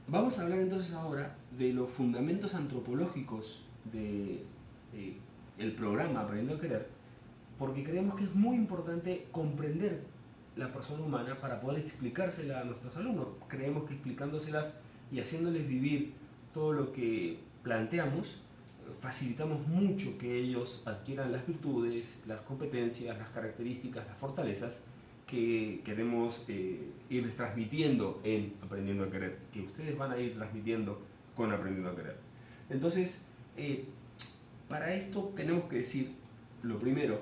Vamos a hablar entonces ahora de los fundamentos antropológicos de el programa Aprendiendo a Querer, porque creemos que es muy importante comprender la persona humana para poder explicársela a nuestros alumnos. Creemos que explicándoselas y haciéndoles vivir todo lo que planteamos, facilitamos mucho que ellos adquieran las virtudes, las competencias, las características, las fortalezas que queremos ir transmitiendo en Aprendiendo a Querer, que ustedes van a ir transmitiendo con Aprendiendo a Querer. Entonces, para esto tenemos que decir, lo primero,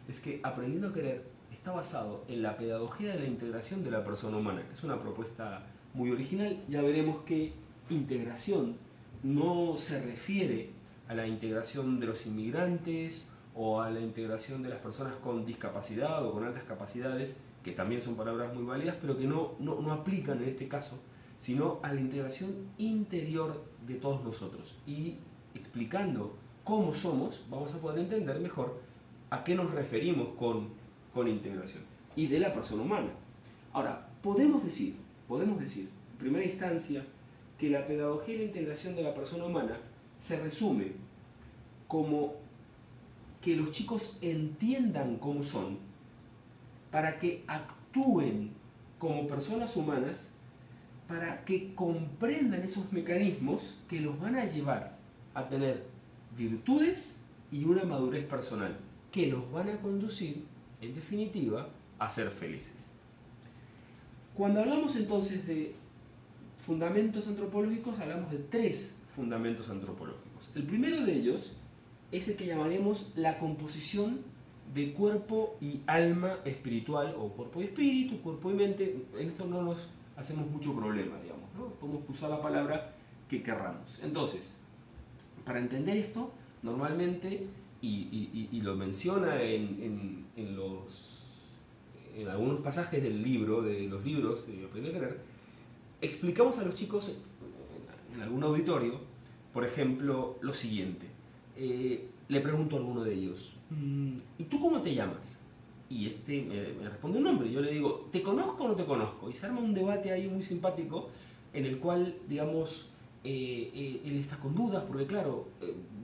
es que Aprendiendo a Querer está basado en la pedagogía de la integración de la persona humana, que es una propuesta muy original. Ya veremos que integración no se refiere a la integración de los inmigrantes o a la integración de las personas con discapacidad o con altas capacidades, que también son palabras muy válidas, pero que no aplican en este caso, sino a la integración interior de todos nosotros. Y explicando cómo somos, vamos a poder entender mejor a qué nos referimos con integración y de la persona humana. Ahora, podemos decir, en primera instancia, que la pedagogía y la integración de la persona humana se resume como que los chicos entiendan cómo son para que actúen como personas humanas, para que comprendan esos mecanismos que los van a llevar a tener virtudes y una madurez personal, que los van a conducir, en definitiva, a ser felices. Cuando hablamos entonces de fundamentos antropológicos, hablamos de tres fundamentos antropológicos. El primero de ellos es el que llamaremos la composición de cuerpo y alma espiritual, o cuerpo y espíritu, cuerpo y mente. En esto no nos hacemos mucho problema, digamos, ¿no? Podemos usar la palabra que querramos. Entonces, para entender esto, normalmente, y lo menciona en algunos pasajes del libro, de los libros de Aprender a Querer, explicamos a los chicos en algún auditorio, por ejemplo, lo siguiente. Le pregunto a alguno de ellos, ¿y tú cómo te llamas? Y este me responde un nombre. Yo le digo, ¿te conozco o no te conozco? Y se arma un debate ahí muy simpático en el cual, digamos, él está con dudas porque, claro,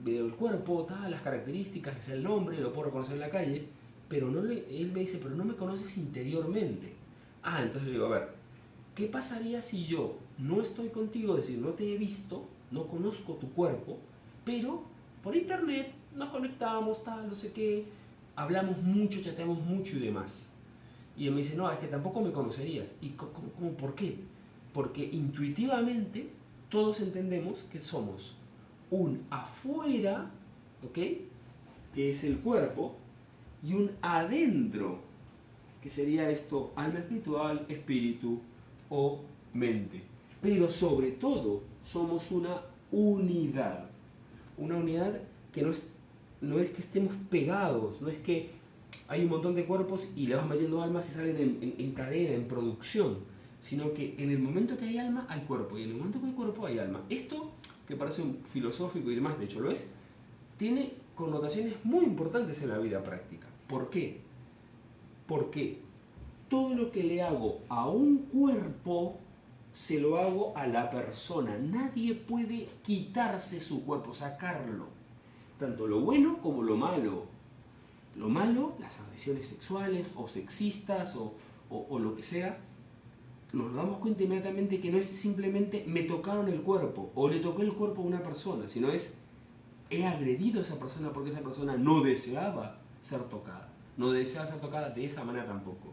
veo el cuerpo, las características, le sé el nombre, lo puedo reconocer en la calle, pero él me dice, pero no me conoces interiormente. Ah, entonces le digo, a ver, ¿qué pasaría si yo no estoy contigo, es decir, no te he visto, no conozco tu cuerpo, pero por internet nos conectamos, tal, no sé qué, hablamos mucho, chateamos mucho y demás? Y él me dice, no, es que tampoco me conocerías. ¿Y cómo, por qué? Porque intuitivamente todos entendemos que somos un afuera, ¿ok?, que es el cuerpo, y un adentro, que sería esto, alma espiritual, espíritu o mente. Pero sobre todo somos una unidad que no es que estemos pegados, no es que hay un montón de cuerpos y le vas metiendo almas y salen en cadena, en producción, sino que en el momento que hay alma hay cuerpo, y en el momento que hay cuerpo hay alma. Esto, que parece un filosófico y demás, de hecho lo es, tiene connotaciones muy importantes en la vida práctica. ¿Por qué? Porque todo lo que le hago a un cuerpo se lo hago a la persona. Nadie puede quitarse su cuerpo, sacarlo. Tanto lo bueno como lo malo. Lo malo, las agresiones sexuales o sexistas o lo que sea, nos damos cuenta inmediatamente que no es simplemente me tocaron el cuerpo o le toqué el cuerpo a una persona, sino es he agredido a esa persona porque esa persona no deseaba ser tocada. No deseaba ser tocada de esa manera tampoco.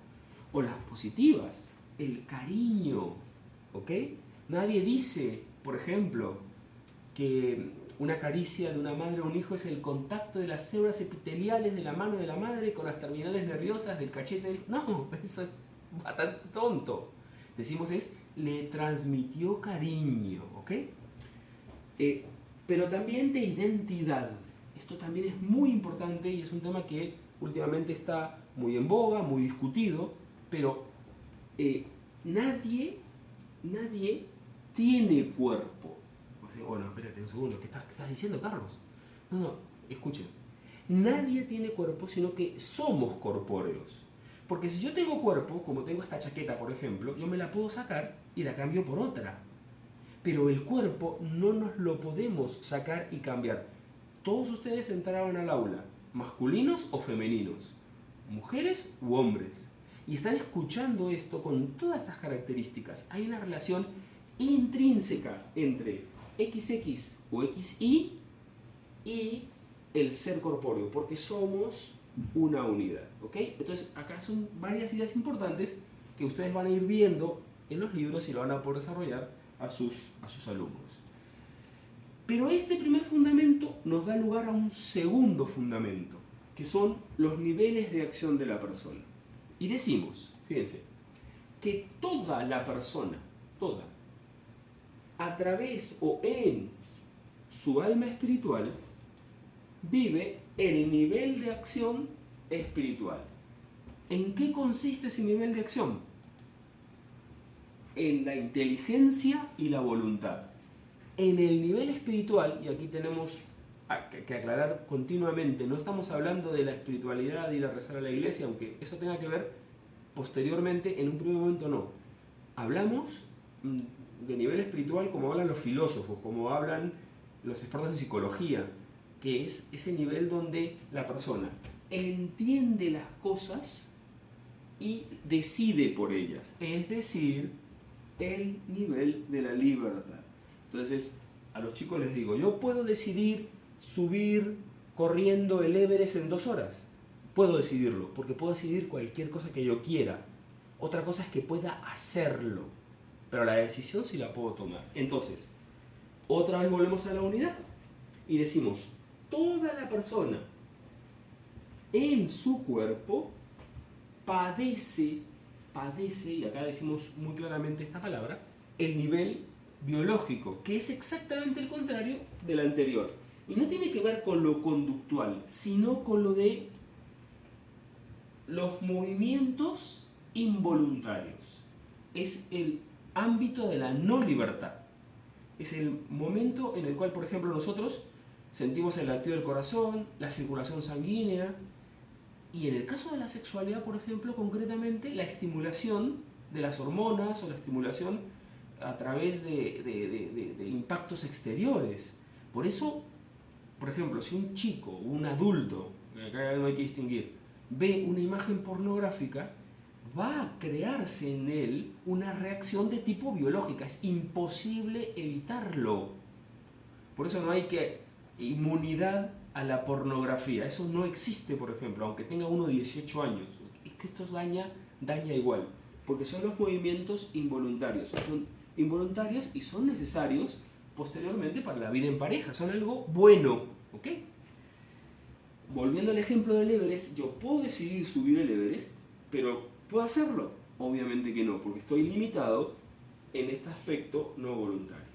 O las positivas, el cariño, ¿ok? Nadie dice, por ejemplo, que una caricia de una madre a un hijo es el contacto de las células epiteliales de la mano de la madre con las terminales nerviosas del cachete del hijo. No, eso es bastante tonto. Decimos le transmitió cariño, ¿ok? Pero también de identidad. Esto también es muy importante y es un tema que últimamente está muy en boga, muy discutido, pero nadie tiene cuerpo. Bueno, espérate un segundo, ¿qué estás diciendo, Carlos? No, escuchen. Nadie tiene cuerpo, sino que somos corpóreos. Porque si yo tengo cuerpo, como tengo esta chaqueta, por ejemplo, yo me la puedo sacar y la cambio por otra. pero el cuerpo no nos lo podemos sacar y cambiar. Todos ustedes entraron al aula, masculinos o femeninos, mujeres u hombres, y están escuchando esto con todas estas características. Hay una relación intrínseca entre XX o XY y el ser corpóreo, porque somos una unidad, ¿ok? Entonces acá son varias ideas importantes que ustedes van a ir viendo en los libros y lo van a poder desarrollar a sus alumnos. Pero este primer fundamento nos da lugar a un segundo fundamento, que son los niveles de acción de la persona. Y decimos, fíjense, que toda la persona, toda, a través o en su alma espiritual, vive el nivel de acción espiritual. ¿En qué consiste ese nivel de acción? En la inteligencia y la voluntad. En el nivel espiritual, y aquí tenemos que aclarar continuamente, no estamos hablando de la espiritualidad y ir a rezar a la iglesia, aunque eso tenga que ver posteriormente, en un primer momento no. Hablamos de nivel espiritual como hablan los filósofos, como hablan los expertos en psicología, que es ese nivel donde la persona entiende las cosas y decide por ellas, es decir, el nivel de la libertad. Entonces, a los chicos les digo, yo puedo decidir subir corriendo el Everest en 2 horas. Puedo decidirlo, porque puedo decidir cualquier cosa que yo quiera. Otra cosa es que pueda hacerlo, pero la decisión sí la puedo tomar. Entonces, otra vez volvemos a la unidad y decimos, toda la persona en su cuerpo padece, y acá decimos muy claramente esta palabra, el nivel biológico, que es exactamente el contrario del anterior. Y no tiene que ver con lo conductual, sino con lo de los movimientos involuntarios. Es el ámbito de la no libertad. Es el momento en el cual, por ejemplo, nosotros sentimos el latido del corazón, la circulación sanguínea, y en el caso de la sexualidad, por ejemplo, concretamente, la estimulación de las hormonas o la estimulación a través de impactos exteriores. Por eso, por ejemplo, si un chico o un adulto, acá no hay que distinguir, ve una imagen pornográfica, va a crearse en él una reacción de tipo biológica. Es imposible evitarlo. Por eso no hay que inmunidad a la pornografía. Eso no existe, por ejemplo, aunque tenga uno 18 años. Es que esto daña igual, porque son los movimientos involuntarios. Son involuntarios y son necesarios posteriormente para la vida en pareja. Son algo bueno, ¿ok? Volviendo al ejemplo del Everest, yo puedo decidir subir el Everest, pero ¿puedo hacerlo? Obviamente que no, porque estoy limitado en este aspecto no voluntario.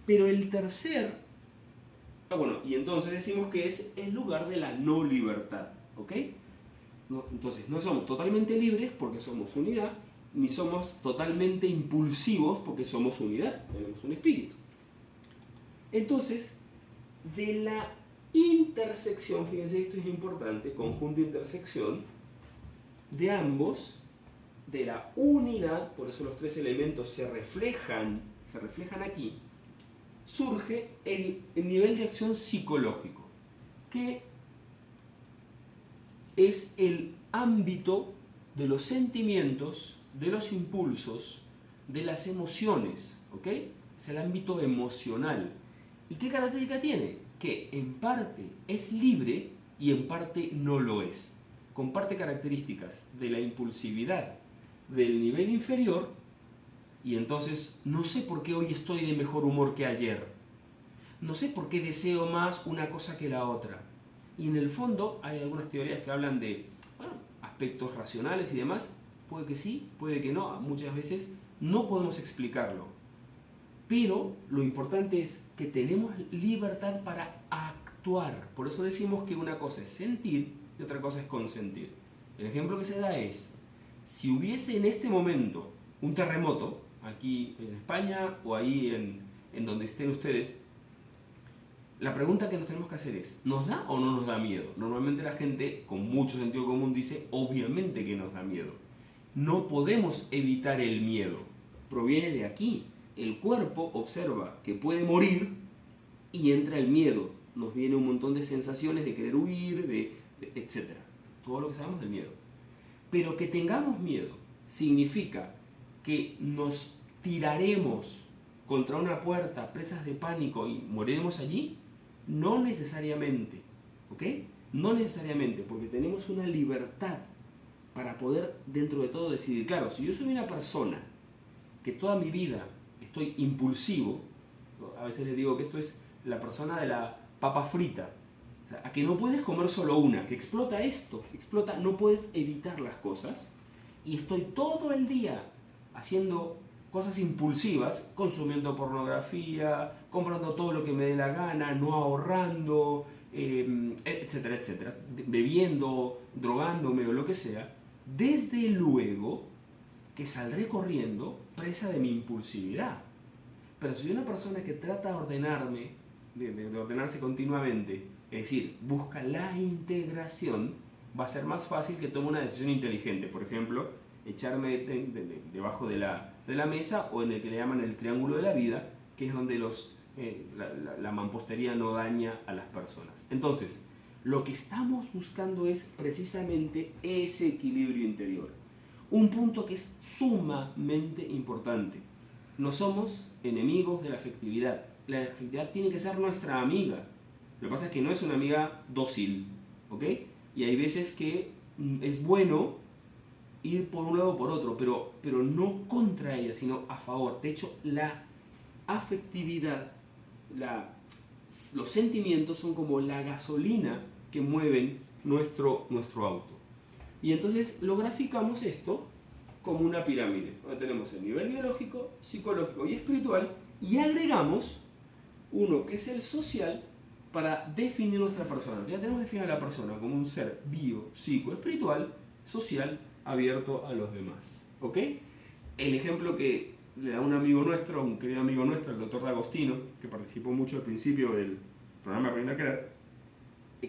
Pero el tercer, y entonces decimos que es el lugar de la no libertad, ¿ok? Entonces, no somos totalmente libres porque somos unidad, ni somos totalmente impulsivos porque somos unidad, tenemos un espíritu. Entonces, de la intersección, fíjense, esto es importante, conjunto intersección, de ambos, de la unidad, por eso los 3 elementos se reflejan aquí, surge el nivel de acción psicológico, que es el ámbito de los sentimientos, de los impulsos, de las emociones, ¿ok? Es el ámbito emocional. ¿Y qué característica tiene? Que en parte es libre y en parte no lo es. Comparte características de la impulsividad del nivel inferior, y entonces no sé por qué hoy estoy de mejor humor que ayer. No sé por qué deseo más una cosa que la otra. Y en el fondo hay algunas teorías que hablan de aspectos racionales y demás. Puede que sí, puede que no. Muchas veces no podemos explicarlo. Pero lo importante es que tenemos libertad para actuar. Por eso decimos que una cosa es sentir y otra cosa es consentir. El ejemplo que se da es, si hubiese en este momento un terremoto, aquí en España o ahí en donde estén ustedes, la pregunta que nos tenemos que hacer es, ¿nos da o no nos da miedo? Normalmente la gente con mucho sentido común dice, obviamente que nos da miedo. No podemos evitar el miedo, proviene de aquí, el cuerpo observa que puede morir y entra el miedo. Nos viene un montón de sensaciones de querer huir, etc. Todo lo que sabemos del miedo. Pero que tengamos miedo significa que nos tiraremos contra una puerta presas de pánico y moriremos allí. No necesariamente, ¿ok? No necesariamente, porque tenemos una libertad para poder dentro de todo decidir. Claro, si yo soy una persona que toda mi vida estoy impulsivo, a veces les digo que esto es la persona de la papa frita, o sea, a que no puedes comer solo una, que explota esto, explota, no puedes evitar las cosas, y estoy todo el día haciendo cosas impulsivas, consumiendo pornografía, comprando todo lo que me dé la gana, no ahorrando, etcétera, etcétera, bebiendo, drogándome o lo que sea, desde luego que saldré corriendo presa de mi impulsividad. Pero si soy una persona que trata de ordenarme, de ordenarse continuamente, es decir, busca la integración, va a ser más fácil que tome una decisión inteligente. Por ejemplo, echarme debajo de la mesa, o en el que le llaman el triángulo de la vida, que es donde la mampostería no daña a las personas. Entonces, lo que estamos buscando es precisamente ese equilibrio interior. Un punto que es sumamente importante. No somos enemigos de la afectividad. La afectividad tiene que ser nuestra amiga. Lo que pasa es que no es una amiga dócil, ¿ok? Y hay veces que es bueno ir por un lado o por otro, pero no contra ella, sino a favor. De hecho, la afectividad, los sentimientos son como la gasolina que mueven nuestro auto. Y entonces lo graficamos esto como una pirámide, donde tenemos el nivel biológico, psicológico y espiritual, y agregamos uno que es el social para definir nuestra persona. Ya tenemos definida a la persona como un ser bio, psico, espiritual, social, abierto a los demás. ¿Ok? El ejemplo que le da un amigo nuestro, un querido amigo nuestro, el doctor D'Agostino, que participó mucho al principio del programa Aprender a Querer,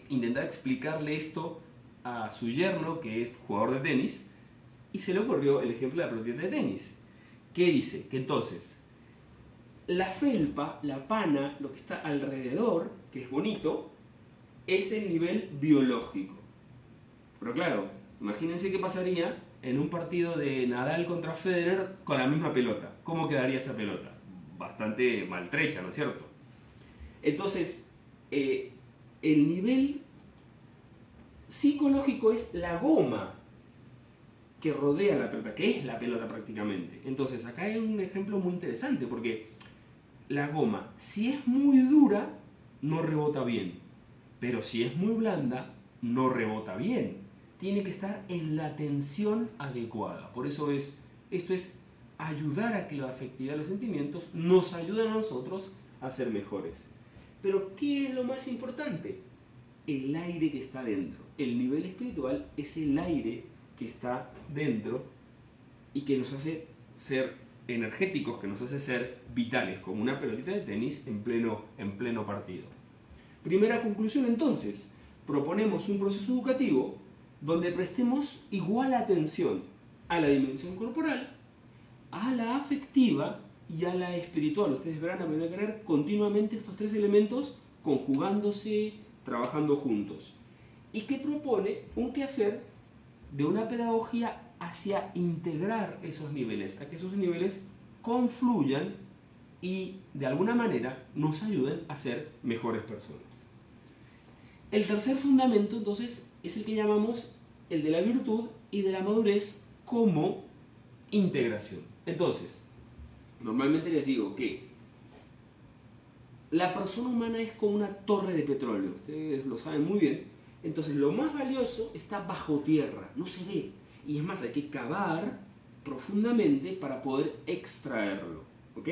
intentar explicarle esto a su yerno, que es jugador de tenis, y se le ocurrió el ejemplo de la pelotita de tenis. ¿Qué dice? Que entonces, la felpa, la pana, lo que está alrededor, que es bonito, es el nivel biológico. Pero claro, imagínense qué pasaría en un partido de Nadal contra Federer con la misma pelota. ¿Cómo quedaría esa pelota? Bastante maltrecha, ¿no es cierto? Entonces, el nivel psicológico es la goma que rodea la pelota, que es la pelota prácticamente. Entonces, acá hay un ejemplo muy interesante, porque la goma, si es muy dura, no rebota bien, pero si es muy blanda, no rebota bien. Tiene que estar en la tensión adecuada. Por eso esto es ayudar a que la afectividad de los sentimientos nos ayuden a nosotros a ser mejores. Pero, ¿qué es lo más importante? El aire que está dentro. El nivel espiritual es el aire que está dentro y que nos hace ser energéticos, que nos hace ser vitales, como una pelotita de tenis en pleno partido. Primera conclusión entonces, proponemos un proceso educativo donde prestemos igual atención a la dimensión corporal, a la afectiva y a la espiritual. Ustedes verán Aprender a Querer continuamente estos tres elementos conjugándose, trabajando juntos. Y que propone un quehacer de una pedagogía hacia integrar esos niveles, a que esos niveles confluyan y de alguna manera nos ayuden a ser mejores personas. El tercer fundamento entonces es el que llamamos el de la virtud y de la madurez como integración. Entonces, normalmente les digo que la persona humana es como una torre de petróleo, ustedes lo saben muy bien. Entonces lo más valioso está bajo tierra, no se ve. Y es más, hay que cavar profundamente para poder extraerlo. ¿Ok?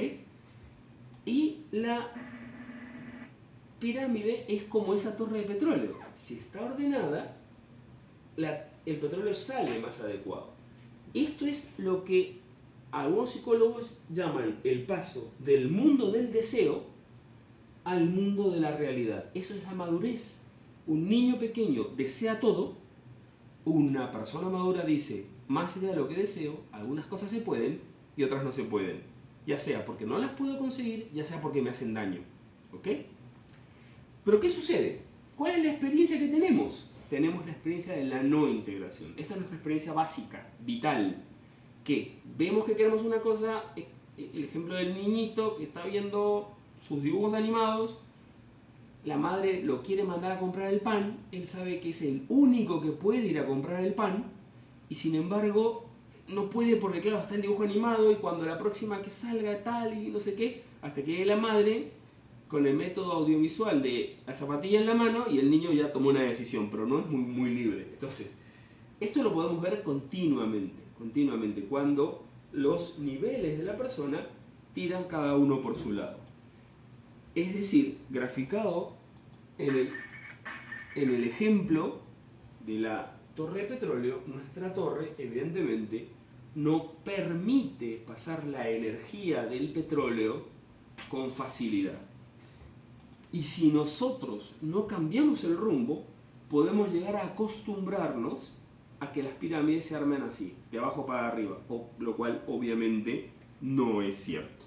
Y la pirámide es como esa torre de petróleo. Si está ordenada, el petróleo sale más adecuado. Esto es lo que algunos psicólogos llaman el paso del mundo del deseo al mundo de la realidad. Eso es la madurez. Un niño pequeño desea todo, una persona madura dice, más allá de lo que deseo, algunas cosas se pueden y otras no se pueden. ya sea porque no las puedo conseguir, ya sea porque me hacen daño. ¿Ok? Pero ¿qué sucede? ¿Cuál es la experiencia que tenemos? Tenemos la experiencia de la no integración. Esta es nuestra experiencia básica, vital, que vemos que queremos una cosa, el ejemplo del niñito que está viendo sus dibujos animados, la madre lo quiere mandar a comprar el pan, él sabe que es el único que puede ir a comprar el pan, y sin embargo no puede porque claro, está el dibujo animado y cuando la próxima que salga tal y no sé qué, hasta que llegue la madre con el método audiovisual de la zapatilla en la mano y el niño ya tomó una decisión, pero no es muy libre. Entonces, esto lo podemos ver continuamente, cuando los niveles de la persona tiran cada uno por su lado. Es decir, graficado en el ejemplo de la torre de petróleo, nuestra torre evidentemente no permite pasar la energía del petróleo con facilidad. Y si nosotros no cambiamos el rumbo, podemos llegar a acostumbrarnos a que las pirámides se armen así, de abajo para arriba, lo cual obviamente no es cierto.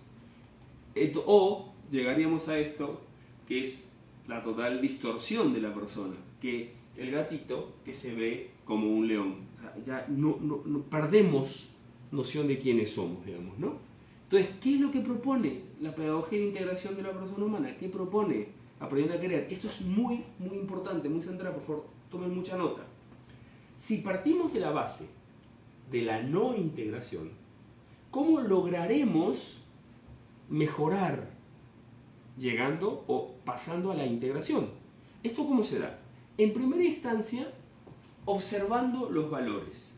O llegaríamos a esto, que es la total distorsión de la persona, que el gatito que se ve como un león. O sea, ya no perdemos noción de quiénes somos, digamos, ¿no? Entonces, ¿qué es lo que propone la pedagogía de integración de la persona humana? ¿Qué propone Aprendiendo a Querer? Esto es muy importante, muy central, por favor, tomen mucha nota. Si partimos de la base de la no integración, ¿cómo lograremos mejorar llegando o pasando a la integración? ¿Esto cómo se da? En primera instancia, observando los valores.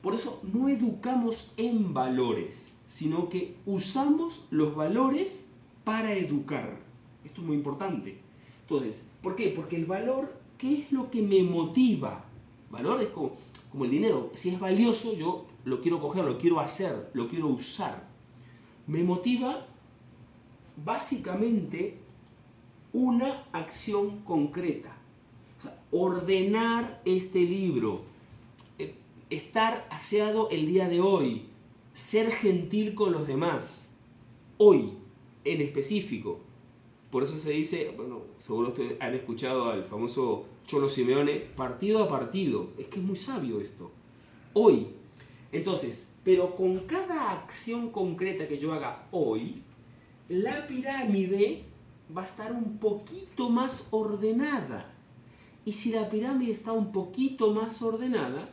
Por eso no educamos en valores, sino que usamos los valores para educar. Esto es muy importante. Entonces, ¿por qué? Porque el valor, ¿qué es lo que me motiva? Valor es como el dinero. Si es valioso, yo lo quiero coger, lo quiero hacer, lo quiero usar. Me motiva básicamente una acción concreta. O sea, ordenar este libro, estar aseado el día de hoy, ser gentil con los demás, hoy en específico. Por eso se dice, bueno, seguro ustedes han escuchado al famoso Cholo Simeone, partido a partido. Es que es muy sabio esto. Hoy. Entonces, pero con cada acción concreta que yo haga hoy, la pirámide va a estar un poquito más ordenada. Y si la pirámide está un poquito más ordenada,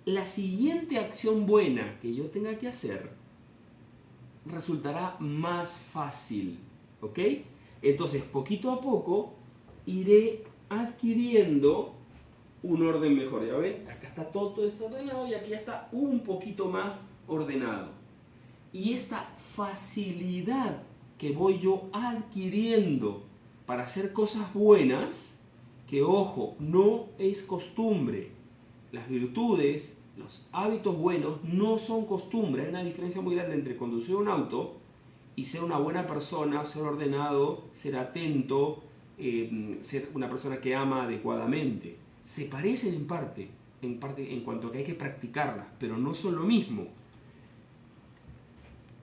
la siguiente acción buena que yo tenga que hacer resultará más fácil. ¿Ok? Entonces, poquito a poco, iré adquiriendo un orden mejor. Ya ven, acá está todo desordenado y aquí ya está un poquito más ordenado. Y esta facilidad que voy yo adquiriendo para hacer cosas buenas, que ojo, no es costumbre. Las virtudes, los hábitos buenos no son costumbre. Hay una diferencia muy grande entre conducir un auto y ser una buena persona, ser ordenado, ser atento, ser una persona que ama adecuadamente. Se parecen en parte en cuanto a que hay que practicarlas, pero no son lo mismo.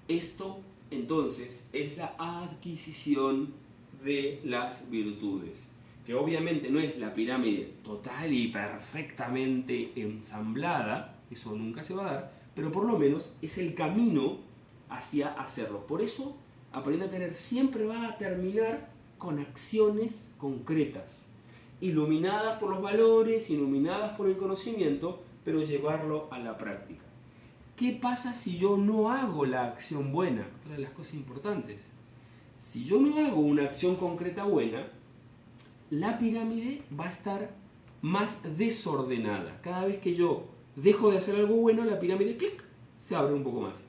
Esto, entonces, es la adquisición de las virtudes, que obviamente no es la pirámide total y perfectamente ensamblada, eso nunca se va a dar, pero por lo menos es el camino hacia hacerlo. Por eso, Aprendiendo a Querer siempre va a terminar con acciones concretas, iluminadas por los valores, iluminadas por el conocimiento, pero llevarlo a la práctica. ¿Qué pasa si yo no hago la acción buena? Otra de las cosas importantes. Si yo no hago una acción concreta buena, la pirámide va a estar más desordenada. Cada vez que yo dejo de hacer algo bueno, la pirámide, clic, se abre un poco más.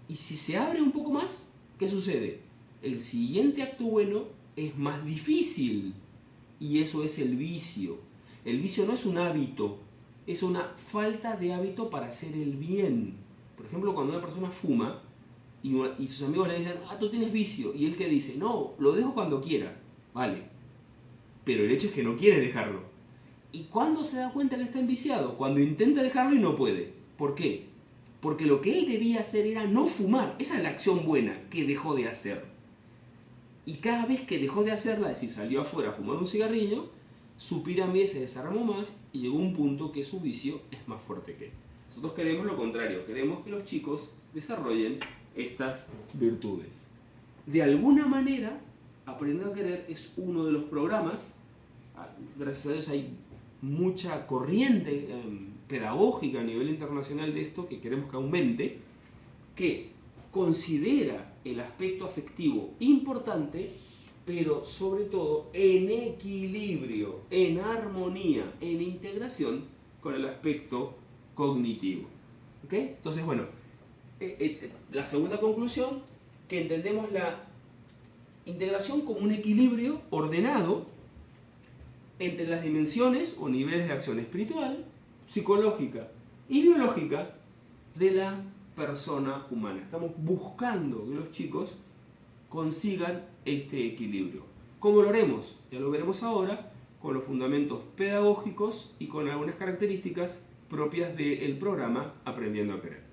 Y si se abre un poco más, ¿qué sucede? El siguiente acto bueno es más difícil. Y eso es el vicio. El vicio no es un hábito, es una falta de hábito para hacer el bien. Por ejemplo, cuando una persona fuma y sus amigos le dicen, tú tienes vicio, y él que dice, no, lo dejo cuando quiera. Vale, pero el hecho es que no quiere dejarlo. ¿Y cuándo se da cuenta que está enviciado? Cuando intenta dejarlo y no puede. ¿Por qué? Porque lo que él debía hacer era no fumar. Esa es la acción buena que dejó de hacer. Y cada vez que dejó de hacerla, es decir, salió afuera a fumar un cigarrillo, su pirámide se desarmó más y llegó a un punto que su vicio es más fuerte que él. Nosotros queremos lo contrario, queremos que los chicos desarrollen estas virtudes. De alguna manera, Aprender a Querer es uno de los programas, gracias a Dios hay mucha corriente pedagógica a nivel internacional de esto que queremos que aumente, que considera el aspecto afectivo importante, pero sobre todo en equilibrio, en armonía, en integración con el aspecto cognitivo. ¿Ok? Entonces, bueno, la segunda conclusión, que entendemos la integración como un equilibrio ordenado entre las dimensiones o niveles de acción espiritual, psicológica y biológica de la persona humana. Estamos buscando que los chicos consigan este equilibrio. ¿Cómo lo haremos? Ya lo veremos ahora con los fundamentos pedagógicos y con algunas características propias del programa Aprendiendo a Querer.